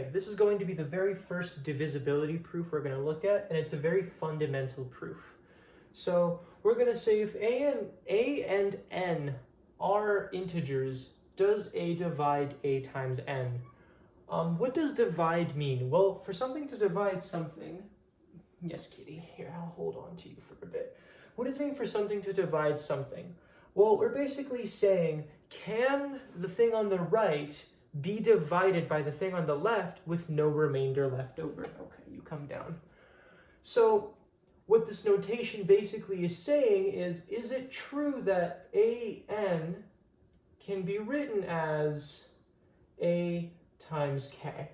Okay, this is going to be the very first divisibility proof we're going to look at, and it's a very fundamental proof. So we're going to say if a and n are integers, does a divide a times n? What does divide mean? Well, for something to divide something, yes, Kitty, here, I'll hold on to you for a bit. What does it mean for something to divide something? Well, we're basically saying, can the thing on the right be divided by the thing on the left with no remainder left over? Okay, you come down. So what this notation basically is saying is it true that an can be written as a times k?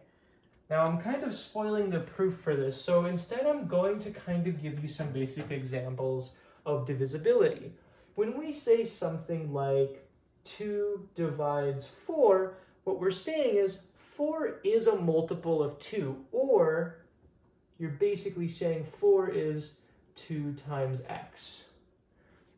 Now I'm kind of spoiling the proof for this, so instead I'm going to kind of give you some basic examples of divisibility. When we say something like 2 divides 4, what we're saying is 4 is a multiple of 2, or you're basically saying 4 is 2 times x.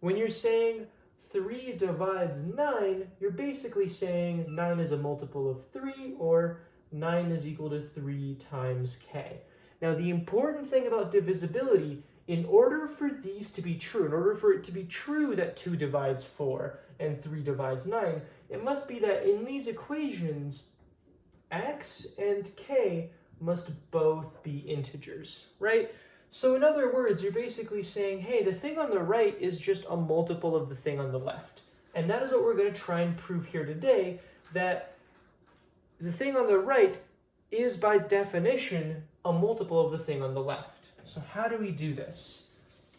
When you're saying 3 divides 9, you're basically saying 9 is a multiple of 3, or 9 is equal to 3 times k. Now the important thing about divisibility, in order for these to be true, in order for it to be true that 2 divides 4 and 3 divides 9, it must be that in these equations, x and k must both be integers, right? So in other words, you're basically saying, hey, the thing on the right is just a multiple of the thing on the left. And that is what we're going to try and prove here today, that the thing on the right is by definition a multiple of the thing on the left. So how do we do this?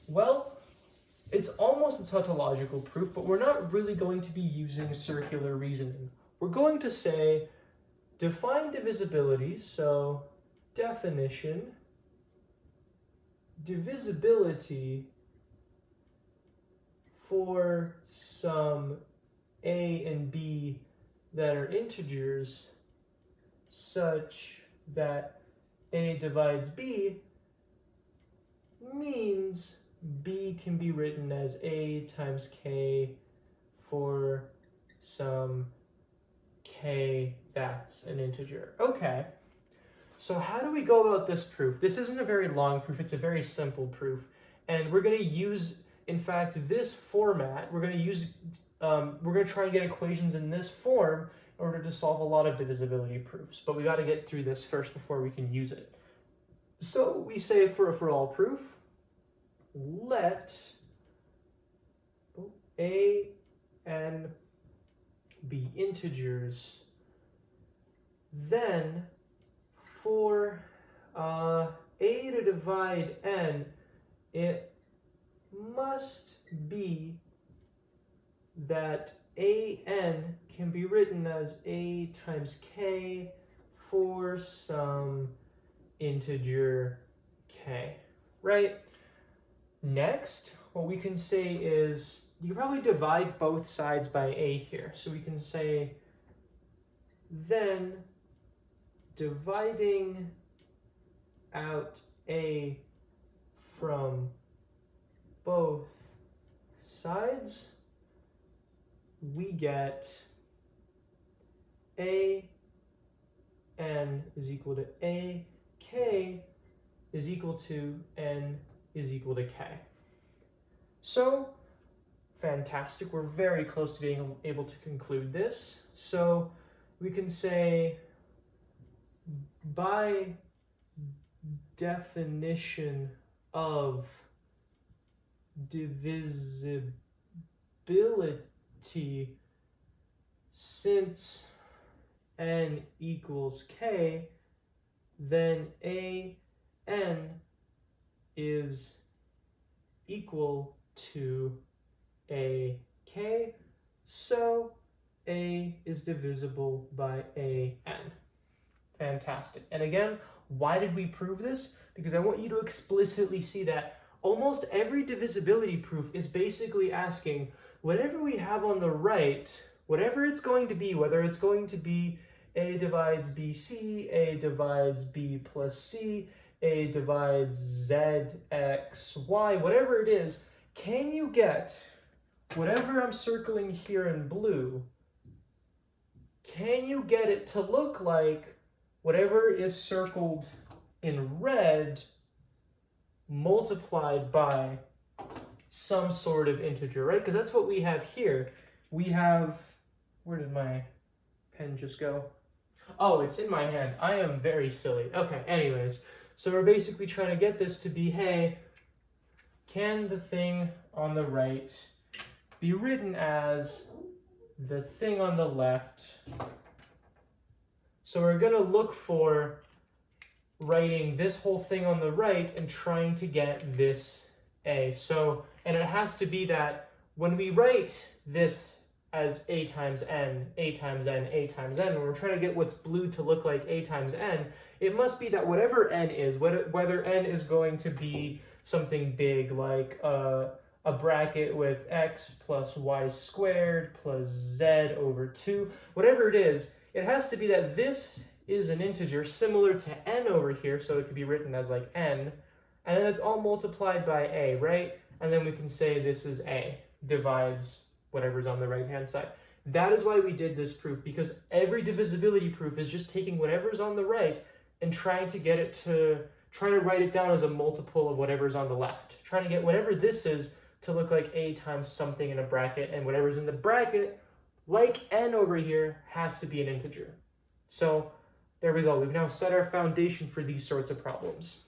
Well, it's almost a tautological proof, but we're not really going to be using circular reasoning. We're going to say, define divisibility, so definition, divisibility for some a and b that are integers such that a divides b means b can be written as a times k for some k that's an integer. Okay, so how do we go about this proof? This isn't a very long proof, it's a very simple proof. And we're going to use, in fact, this format. We're going to try and get equations in this form in order to solve a lot of divisibility proofs. But we got to get through this first before we can use it. So we say for all proof, let a and b integers, then for a to divide n, it must be that an can be written as a times k for some integer k, right? Next, what we can say is, you can probably divide both sides by a here. So we can say, then dividing out a from both sides, we get a n is equal to a k is equal to n is equal to k. So, fantastic. We're very close to being able to conclude this. So we can say, by definition of divisibility, since n equals k, then an is equal to a k, so a is divisible by an. Fantastic. And again, why did we prove this? Because I want you to explicitly see that almost every divisibility proof is basically asking, whatever we have on the right, whatever it's going to be, whether it's going to be a divides bc, a divides b plus c, a divides z x y, whatever it is, can you get whatever I'm circling here in blue, can you get it to look like whatever is circled in red multiplied by some sort of integer, right? Because that's what we have here. We have, where did my pen just go? Oh, it's in my hand. I am very silly. Okay, anyways, so we're basically trying to get this to be, hey, can the thing on the right be written as the thing on the left? So we're going to look for writing this whole thing on the right and trying to get this a. So, and it has to be that when we write this as a times n, a times n, a times n, when we're trying to get what's blue to look like a times n, it must be that whatever n is, whether n is going to be something big like a bracket with x plus y squared plus z over 2, whatever it is, it has to be that this is an integer similar to n over here, so it could be written as like n, and then it's all multiplied by a, right? And then we can say this is a, divides whatever's on the right-hand side. That is why we did this proof, because every divisibility proof is just taking whatever's on the right and trying to get it to, trying to write it down as a multiple of whatever's on the left. Trying to get whatever this is to look like a times something in a bracket, and whatever's in the bracket, like n over here, has to be an integer. So there we go. We've now set our foundation for these sorts of problems.